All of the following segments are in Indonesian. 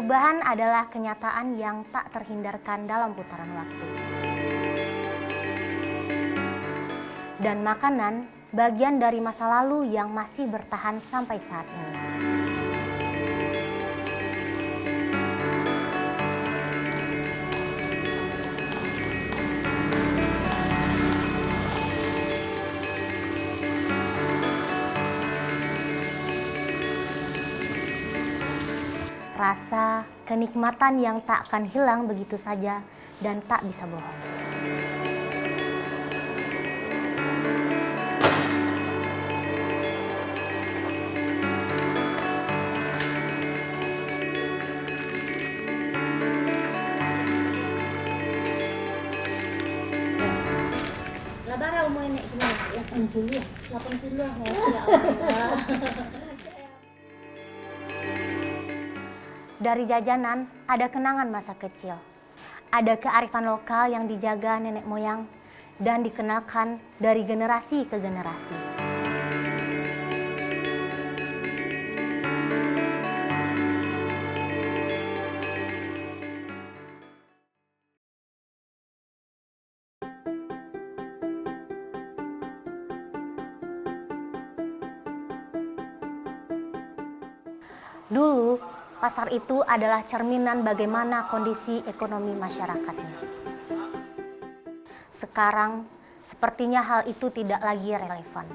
Perubahan adalah kenyataan yang tak terhindarkan dalam putaran waktu. Dan makanan bagian dari masa lalu yang masih bertahan sampai saat ini. Rasa kenikmatan yang tak akan hilang begitu saja dan tak bisa bohong. Labara umur ini gimana? 80 ya? 80 ya? Ya Allah. Dari jajanan, ada kenangan masa kecil. Ada kearifan lokal yang dijaga nenek moyang dan dikenalkan dari generasi ke generasi. Dulu, pasar itu adalah cerminan bagaimana kondisi ekonomi masyarakatnya. Sekarang, sepertinya hal itu tidak lagi relevan.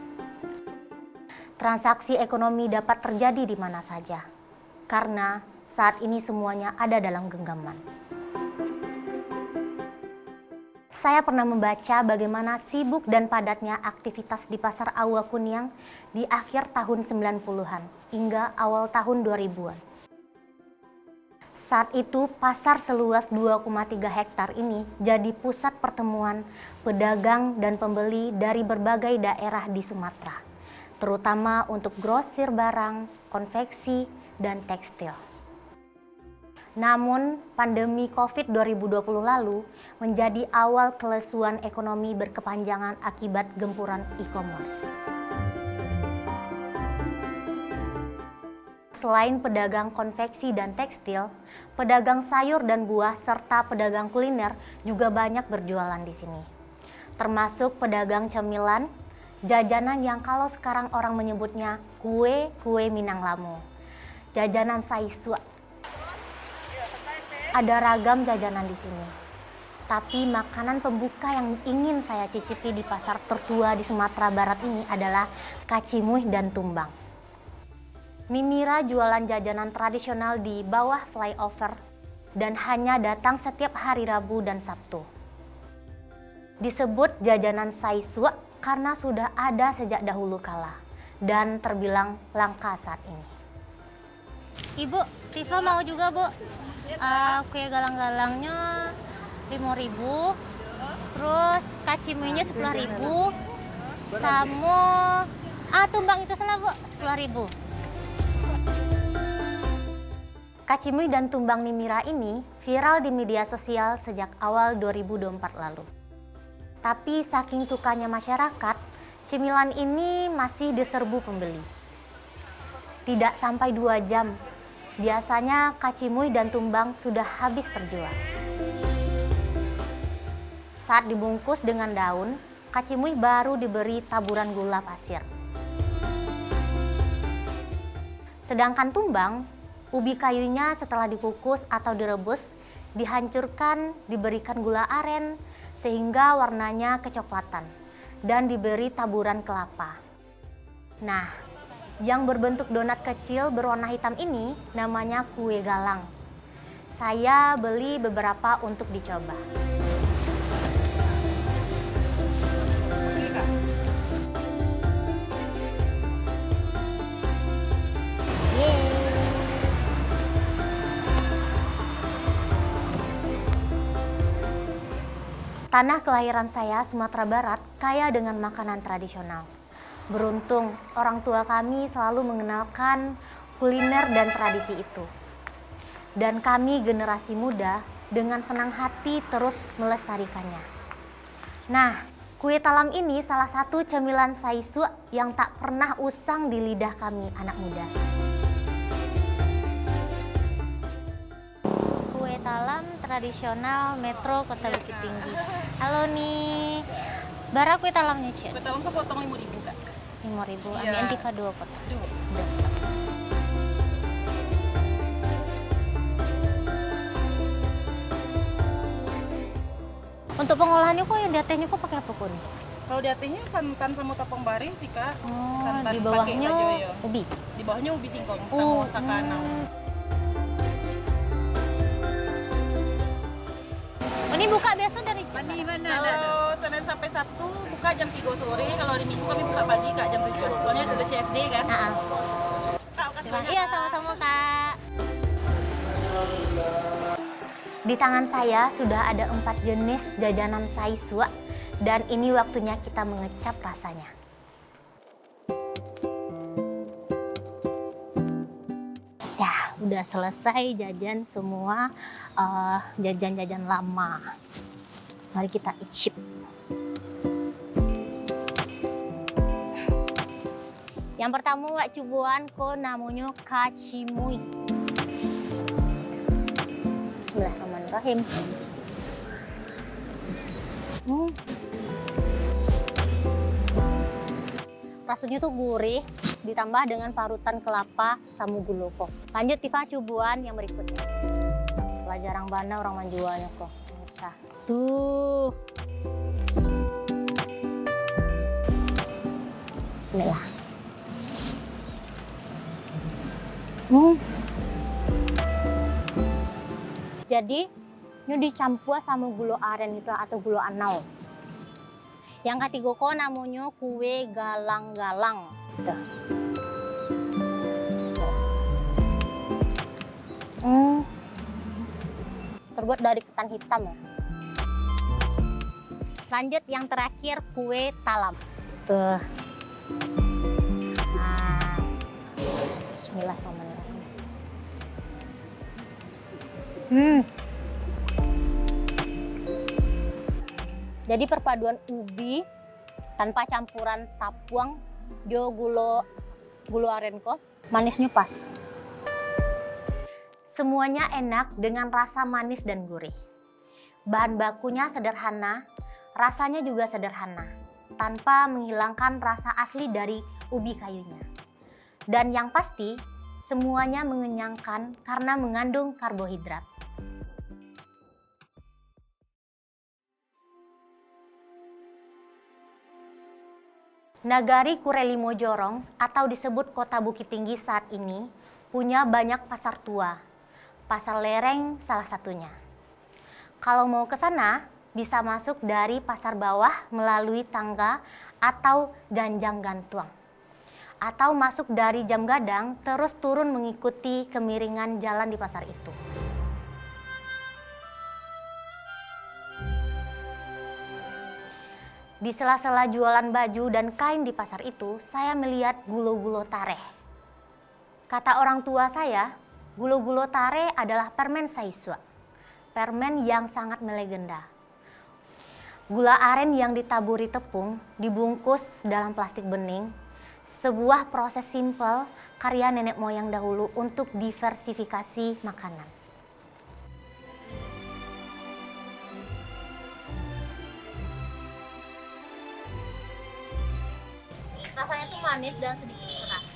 Transaksi ekonomi dapat terjadi di mana saja, karena saat ini semuanya ada dalam genggaman. Saya pernah membaca bagaimana sibuk dan padatnya aktivitas di Pasar Aua Kuniang di akhir tahun 90-an hingga awal tahun 2000-an. Saat itu, pasar seluas 2,3 hektar ini jadi pusat pertemuan pedagang dan pembeli dari berbagai daerah di Sumatera, terutama untuk grosir barang, konveksi, dan tekstil. Namun, pandemi COVID 2020 lalu menjadi awal kelesuan ekonomi berkepanjangan akibat gempuran e-commerce. Selain pedagang konveksi dan tekstil, pedagang sayur dan buah serta pedagang kuliner juga banyak berjualan di sini. Termasuk pedagang cemilan, jajanan yang kalau sekarang orang menyebutnya kue Minang Lamu, jajanan saiswa. Ada ragam jajanan di sini. Tapi makanan pembuka yang ingin saya cicipi di pasar tertua di Sumatera Barat ini adalah kacimuih dan tumbang. Mimira jualan jajanan tradisional di bawah flyover dan hanya datang setiap hari Rabu dan Sabtu. Disebut jajanan saiswa karena sudah ada sejak dahulu kala dan terbilang langka saat ini. Ibu, Tifa mau juga, Bu. Kue galang-galangnya 5.000, terus kacimuinya 10.000, sama tumbang itu salah, Bu, 10.000. Kacimuih dan tumbang Mimira ini viral di media sosial sejak awal 2024 lalu. Tapi saking sukanya masyarakat, cemilan ini masih diserbu pembeli. Tidak sampai 2 jam, biasanya kacimuih dan tumbang sudah habis terjual. Saat dibungkus dengan daun, kacimuih baru diberi taburan gula pasir. Sedangkan tumbang, ubi kayunya setelah dikukus atau direbus, dihancurkan, diberikan gula aren sehingga warnanya kecoklatan dan diberi taburan kelapa. Nah, yang berbentuk donat kecil berwarna hitam ini namanya kue galang. Saya beli beberapa untuk dicoba. Tanah kelahiran saya, Sumatera Barat, kaya dengan makanan tradisional. Beruntung, orang tua kami selalu mengenalkan kuliner dan tradisi itu. Dan kami generasi muda dengan senang hati terus melestarikannya. Nah, kue talam ini salah satu cemilan saiswa yang tak pernah usang di lidah kami anak muda. Talam tradisional Metro Kota Bukit Tinggi. Halo nih. Bara kue talamnya, Cik? Kue talam sepotong 5.000, Kak. 5.000. Iya. Ambil antika 2 potong. Duh. Udah. Untuk pengolahannya kok yang di atasnya kok pakai apa kok nih? Kalau di atasnya santan sama tepung bari sih, Kak. Oh, Santan di pakai bawahnya bajoyo. ubi. Di bawahnya ubi singkong sama sakana. Oh, ini buka biasa dari jam berapa? Kalau Senin sampai Sabtu buka jam 3 sore. Kalau hari Minggu kami buka pagi, Kak, jam 7. Soalnya ada CFD kan. Nah, Kak, makasih banyak. iya sama-sama Kak. Di tangan saya sudah ada 4 jenis jajanan saiswa dan ini waktunya kita mengecap rasanya. Ya, udah selesai jajan semua jajan-jajan lama. Mari kita icip. Yang pertama Wak Cubuan ko namanya kacimui. Bismillahirrahmanirrahim. Rasanya tuh gurih, ditambah dengan parutan kelapa sama guloko. Lanjut Tifa Cubuan yang berikutnya. Lah jarang bana orang menjualnya kok. Pemirsa. Tuh. Bismillah. Jadi ini dicampur sama gula aren itu atau gula anau. Yang ketiga ko namanya kue galang-galang. Gitu. Terbuat dari ketan hitam ya. Lanjut yang terakhir kue talam. Tuh. Nah. Bismillahirrahmanirrahim. Jadi perpaduan ubi tanpa campuran tapuang, jo gula aren ko, manisnya pas. Semuanya enak dengan rasa manis dan gurih. Bahan bakunya sederhana, rasanya juga sederhana, tanpa menghilangkan rasa asli dari ubi kayunya. Dan yang pasti, semuanya mengenyangkan karena mengandung karbohidrat. Nagari Kurelimo Jorong atau disebut Kota Bukit Tinggi saat ini punya banyak pasar tua. Pasar Lereng salah satunya. Kalau mau ke sana bisa masuk dari pasar bawah melalui tangga atau janjang gantuang. Atau masuk dari Jam Gadang terus turun mengikuti kemiringan jalan di pasar itu. Di sela-sela jualan baju dan kain di pasar itu, saya melihat gulo-gulo tare. Kata orang tua saya, gulo-gulo tare adalah permen saiswa. Permen yang sangat melegenda. Gula aren yang ditaburi tepung, dibungkus dalam plastik bening, sebuah proses simpel karya nenek moyang dahulu untuk diversifikasi makanan. Rasanya tuh manis dan sedikit keras.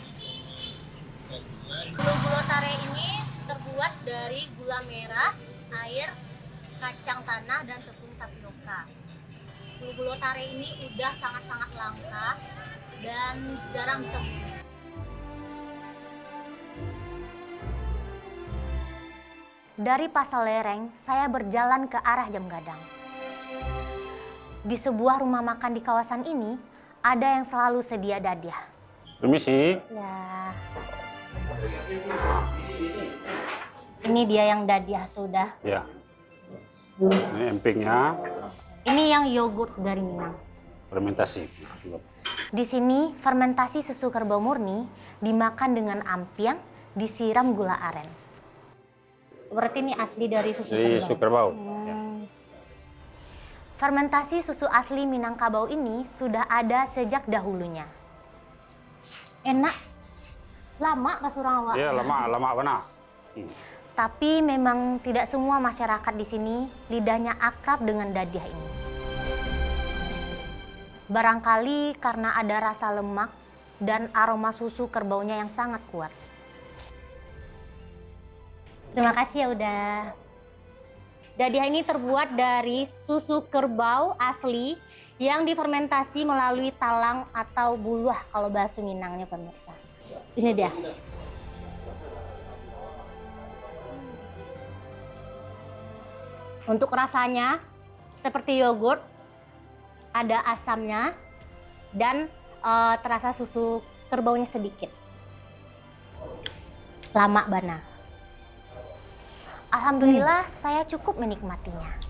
Gula-gula tare ini terbuat dari gula merah, air, kacang tanah, dan tepung tapioka. Gula-gula tare ini udah sangat-sangat langka dan jarang ditemui. Dari Pasar Lereng, saya berjalan ke arah Jam Gadang. Di sebuah rumah makan di kawasan ini, ada yang selalu sedia dadiah. Permisi. Ya. Ini dia yang dadiah tuh udah. Ya. Ini empingnya. Ini yang yogurt dari Minang. Fermentasi. Di sini fermentasi susu kerbau murni dimakan dengan ampiang, disiram gula aren. Berarti ini asli dari susu Jadi kerbau. susu kerbau. Ya. Fermentasi susu asli Minangkabau ini sudah ada sejak dahulunya. Enak, lama pas orang awak. Iya, lama benar. Tapi memang tidak semua masyarakat di sini lidahnya akrab dengan dadiah ini. Barangkali karena ada rasa lemak dan aroma susu kerbaunya yang sangat kuat. Terima kasih ya udah. Dadiah ini terbuat dari susu kerbau asli yang difermentasi melalui talang atau buluah kalau bahasa Minangnya pemirsa. Ini dia. Untuk rasanya seperti yogurt, ada asamnya dan terasa susu kerbaunya sedikit. Lama bana. Alhamdulillah saya cukup menikmatinya.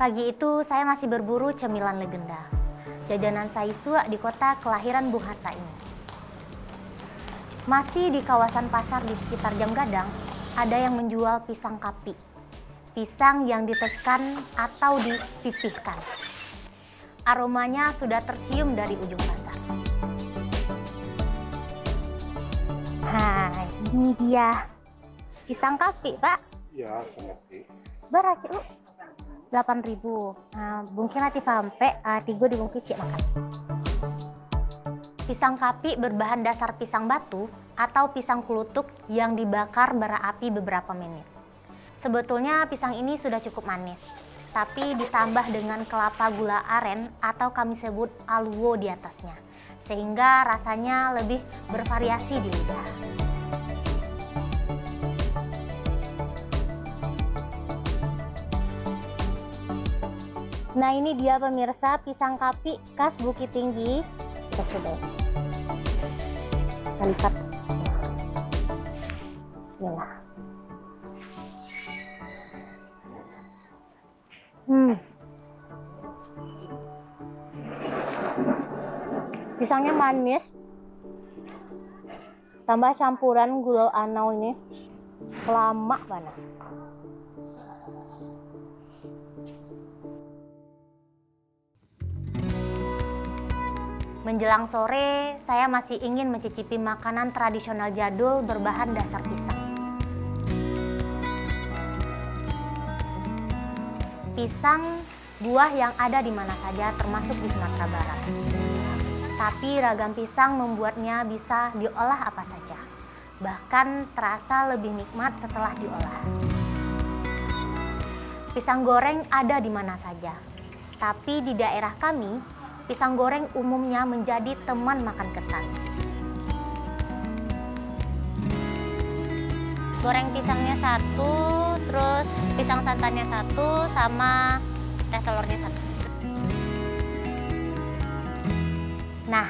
Pagi itu saya masih berburu cemilan legenda, jajanan Saisua di kota kelahiran Bung Hatta ini. Masih di kawasan pasar di sekitar Jam Gadang, ada yang menjual pisang kapi. Pisang yang ditekan atau dipipihkan. Aromanya sudah tercium dari ujung pasar. Hai, ini dia. Pisang kapi, Pak. Iya, mengerti. Berapa, Cik? 8.000. Nah, mungkin nanti sampai 3 dibungkit Cik makan. Pisang kapi berbahan dasar pisang batu atau pisang kelutuk yang dibakar bara api beberapa menit. Sebetulnya pisang ini sudah cukup manis, tapi ditambah dengan kelapa gula aren atau kami sebut aluo di atasnya, sehingga rasanya lebih bervariasi di lidah. Nah ini dia pemirsa pisang kapi khas Bukit Tinggi. Kita coba. Kita lipat. Bismillah. Pisangnya manis. Tambah campuran gula anau ini. Lama banget. Menjelang sore, saya masih ingin mencicipi makanan tradisional jadul berbahan dasar pisang. Pisang, buah yang ada di mana saja termasuk di Sumatera Barat. Tapi ragam pisang membuatnya bisa diolah apa saja. Bahkan terasa lebih nikmat setelah diolah. Pisang goreng ada di mana saja. Tapi di daerah kami, pisang goreng umumnya menjadi teman makan ketan. Goreng pisangnya 1, terus pisang santannya 1, sama teh telurnya 1. Nah,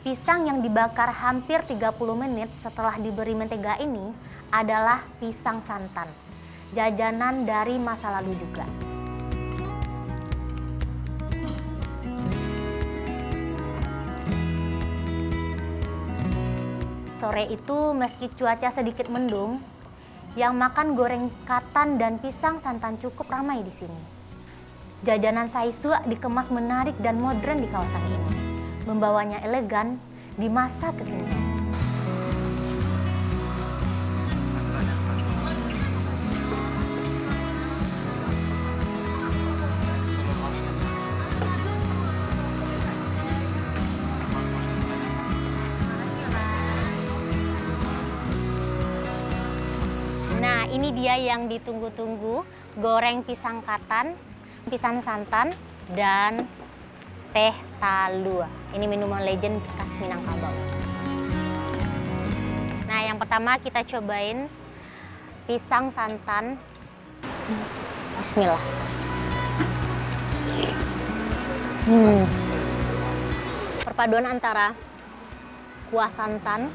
pisang yang dibakar hampir 30 menit setelah diberi mentega ini adalah pisang santan. Jajanan dari masa lalu juga. Sore itu meski cuaca sedikit mendung, yang makan goreng katan dan pisang santan cukup ramai di sini. Jajanan Saisua dikemas menarik dan modern di kawasan ini, membawanya elegan di masa kekinian. Nah, ini dia yang ditunggu-tunggu, goreng pisang katan, pisang santan, dan teh talua. Ini minuman legend khas Minangkabau. Nah, yang pertama kita cobain pisang santan. Bismillah. Perpaduan antara kuah santan,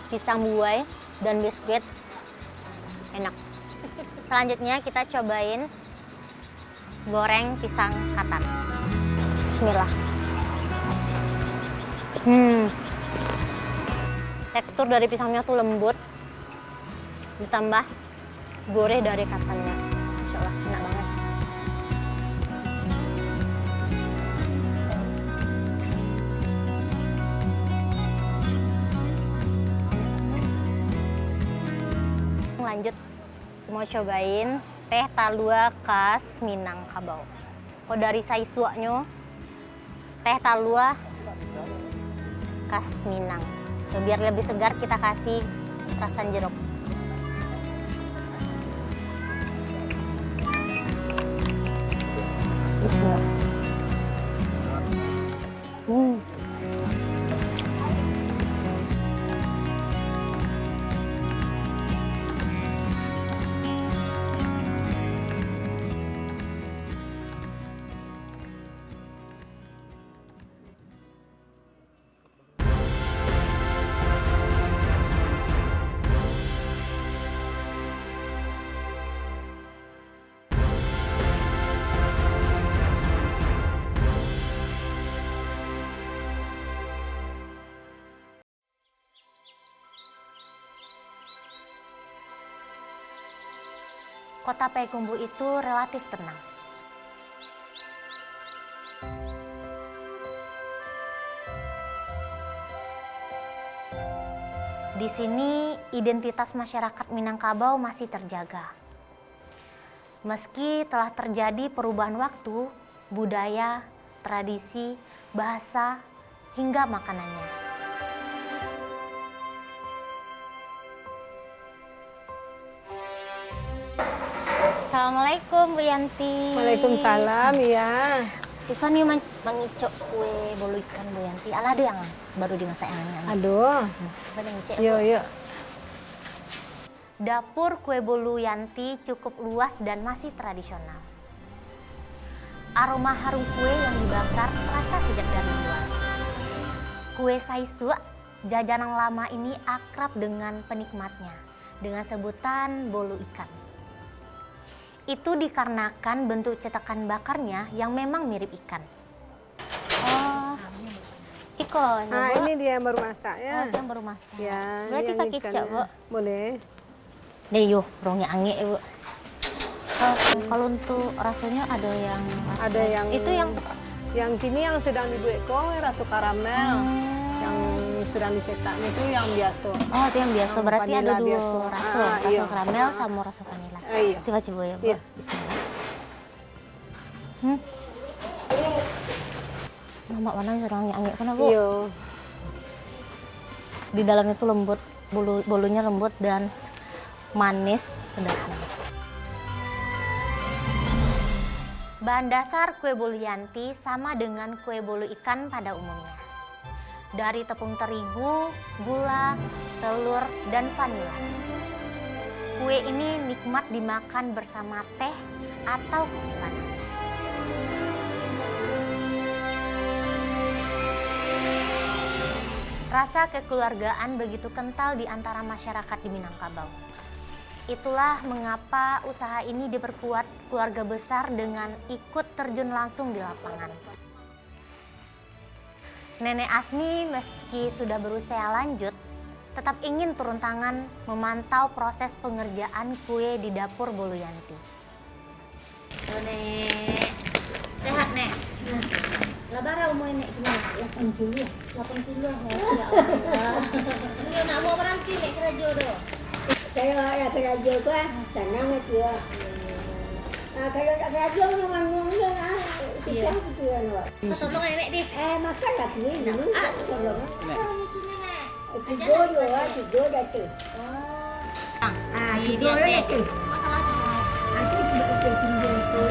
pisang buai, dan biskuit. Enak. Selanjutnya kita cobain goreng pisang katan. Bismillah. Tekstur dari pisangnya tuh lembut, ditambah gurih dari katannya. Masya Allah, enak banget. Lanjut, mau cobain teh talua khas Minangkabau. Kalau dari saisuaknya, teh talua khas Minang. Biar lebih segar kita kasih perasan jeruk. Bismillah. Kota Payakumbuh itu relatif tenang. Di sini identitas masyarakat Minangkabau masih terjaga. Meski telah terjadi perubahan waktu, budaya, tradisi, bahasa, hingga makanannya. Assalamualaikum Bu Yanti. Waalaikumsalam, ya. Tiffany mengicok kue bolu ikan Bu Yanti. Ala ada yang baru dimasak yang ini. Aduh. Coba ngicek. Yuk. Dapur kue bolu Yanti cukup luas dan masih tradisional. Aroma harum kue yang dibakar terasa sejak dari luar. Kue saisuak, jajanan lama ini akrab dengan penikmatnya dengan sebutan bolu ikan. Itu dikarenakan bentuk cetakan bakarnya yang memang mirip ikan. Oh, ikan. Nah, ini dia yang baru masak ya. Oh, yang baru masak. Ya, Berarti ini yang pakai ikannya. kicap, Bu. Boleh. Deh, yuk, rongnya angin, Bu. Kalau untuk rasanya ada yang Ada yang itu yang kini yang sedang dibuat kok rasa karamel. Yang sedang dicetaknya itu yang biasa. Oh, itu yang biasa. Yang Berarti ada vanila dua biasa. rasa, rasa Iya. karamel sama rasa vanila. Iya. Coba coba ya, Bu. Iya. Bismillah. Mama mana serang angin kan, Bu? Iya. Di dalamnya tuh lembut, bolunya lembut dan manis, sederhana. Bahan dasar kue bolu Yanti sama dengan kue bolu ikan pada umumnya. Dari tepung terigu, gula, telur, dan vanila. Kue ini nikmat dimakan bersama teh atau kopi panas. Rasa kekeluargaan begitu kental di antara masyarakat di Minangkabau. Itulah mengapa usaha ini diperkuat keluarga besar dengan ikut terjun langsung di lapangan. Nenek Asmi meski sudah berusia lanjut, tetap ingin turun tangan memantau proses pengerjaan kue di dapur bolu Yanti. Nek, sehat Nek. Labara umur Nek gimana? 80 ya? 80 ya? Ya Allah. Ini nak mau berhenti Nek kerja doh. Saya kerja kan, senang itu ya. Kalau tak kerja memang susah gitu ya. Tolong Nek di. Makan lagi dulu. Tolong. Taruh di sini Nek. Tidur dah tu. Tidur dah tu. Aku sudah tidur tu.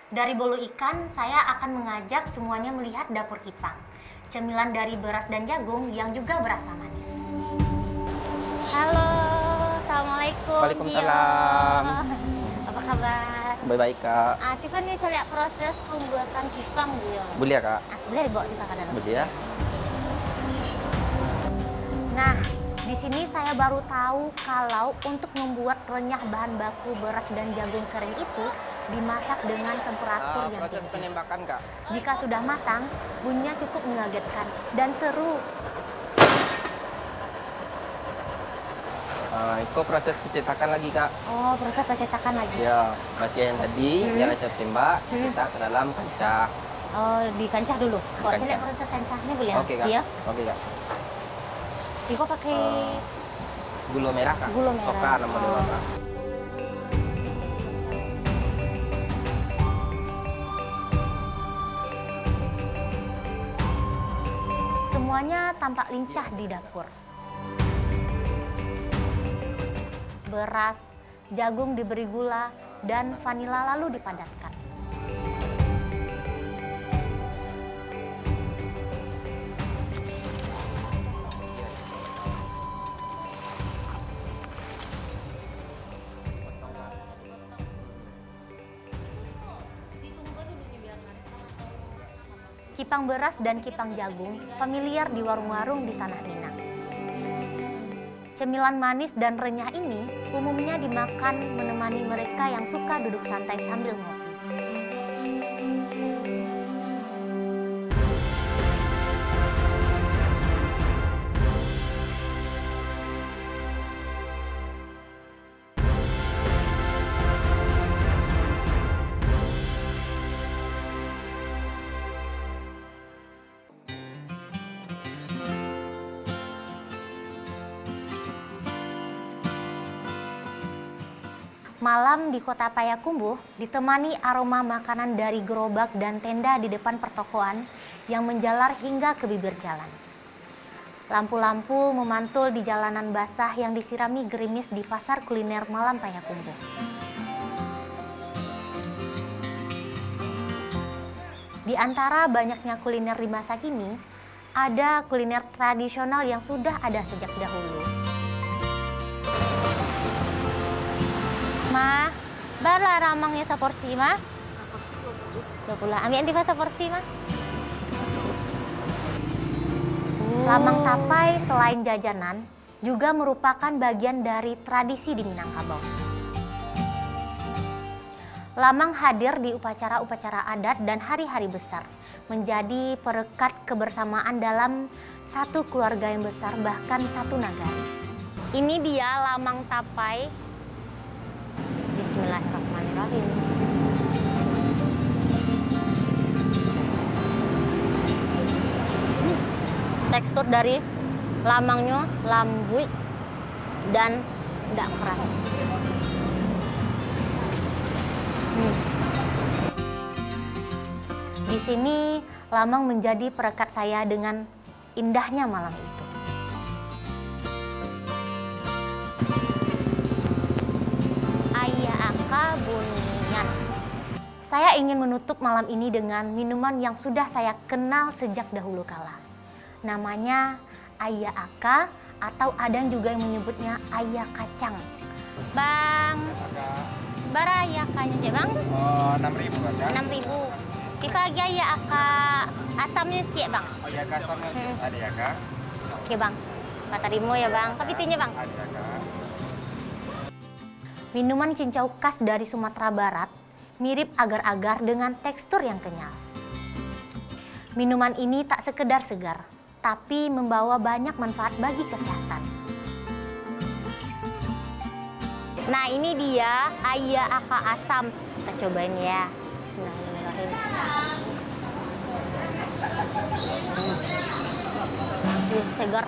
Dari bolu ikan, saya akan mengajak semuanya melihat dapur Kipang. Cemilan dari beras dan jagung yang juga berasa manis. Halo, Assalamualaikum. Waalaikumsalam. Gio. Apa kabar? Baik-baik Kak. Tiffan ini cari proses pembuatan kipang dia. Boleh ya Kak? Boleh dibawa kita ke dalam. Boleh ya? Nah, di sini saya baru tahu kalau untuk membuat renyah bahan baku beras dan jagung kering itu dimasak dengan temperatur yang Proses tinggi. penembakan Kak. Jika sudah matang, bunyinya cukup mengagetkan dan seru. Itu proses pencetakan lagi Kak. Oh, proses pencetakan lagi. Ya, bagian yang tadi yang siap tembak, cetak ke dalam kancah. Oh, di kancah dulu. Kok Kancah. lihat proses kancahnya boleh? Oke Kak. Iya. Oke Kak. Iko pakai Gula merah Kak. Gula merah. Soka nama Oh. dewa Kak. semuanya tampak lincah di dapur. Beras, jagung diberi gula, dan vanila lalu dipadatkan. Kipang beras dan kipang jagung familiar di warung-warung di Tanah Minang. Cemilan manis dan renyah ini umumnya dimakan menemani mereka yang suka duduk santai sambil ngopi. Malam di kota Payakumbuh ditemani aroma makanan dari gerobak dan tenda di depan pertokoan yang menjalar hingga ke bibir jalan. Lampu-lampu memantul di jalanan basah yang disirami gerimis di pasar kuliner malam Payakumbuh. Di antara banyaknya kuliner di masa kini, ada kuliner tradisional yang sudah ada sejak dahulu. Ma, baru ramangnya seporsi, Ma? 20. Ambil antifa seporsi, Ma. Lamang tapai selain jajanan, juga merupakan bagian dari tradisi di Minangkabau. Lamang hadir di upacara-upacara adat dan hari-hari besar, menjadi perekat kebersamaan dalam satu keluarga yang besar, bahkan satu nagari. Ini dia lamang tapai. Bismillahirrahmanirrahim. Tekstur dari lamangnya lembut dan tidak keras. Di sini lamang menjadi perekat saya dengan indahnya malam itu. Bunian. Saya ingin menutup malam ini dengan minuman yang sudah saya kenal sejak dahulu kala. Namanya Ayah Aka atau ada yang juga yang menyebutnya Ayah Kacang. Bang, bara Ayah Akanya sih Bang? 6.000 Kak. 6.000. Kita lagi Ayah Aka asamnya sih Bang? Oh ya Kak, sama ada ya Kak. Oke Bang, Pak Tarimo ya Bang. Kapitinya Bang? Ada Kak. Minuman cincau khas dari Sumatera Barat, mirip agar-agar dengan tekstur yang kenyal. Minuman ini tak sekedar segar, tapi membawa banyak manfaat bagi kesehatan. Nah ini dia Ayah Aka Asam. Kita cobain ya. Bismillahirrahmanirrahim. Segar.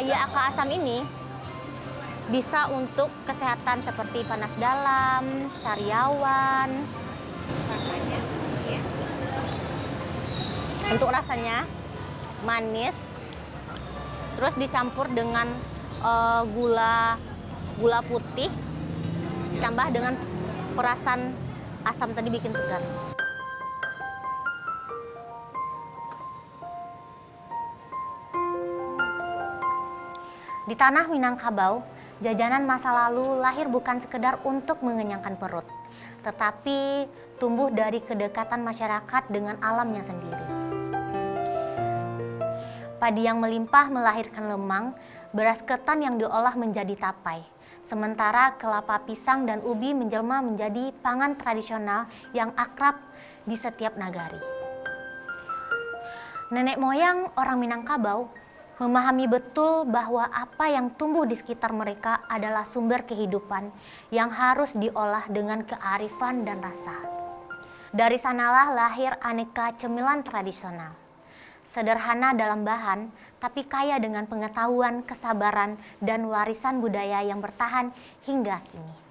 Ayah Aka Asam ini bisa untuk kesehatan seperti panas dalam, sariawan. Untuk rasanya manis, terus dicampur dengan gula putih, ditambah dengan perasan asam tadi bikin segar. Di tanah Minangkabau, jajanan masa lalu lahir bukan sekedar untuk mengenyangkan perut, tetapi tumbuh dari kedekatan masyarakat dengan alamnya sendiri. Padi yang melimpah melahirkan lemang, beras ketan yang diolah menjadi tapai. Sementara kelapa pisang dan ubi menjelma menjadi pangan tradisional yang akrab di setiap nagari. Nenek moyang orang Minangkabau memahami betul bahwa apa yang tumbuh di sekitar mereka adalah sumber kehidupan yang harus diolah dengan kearifan dan rasa. Dari sanalah lahir aneka cemilan tradisional. Sederhana dalam bahan, tapi kaya dengan pengetahuan, kesabaran, dan warisan budaya yang bertahan hingga kini.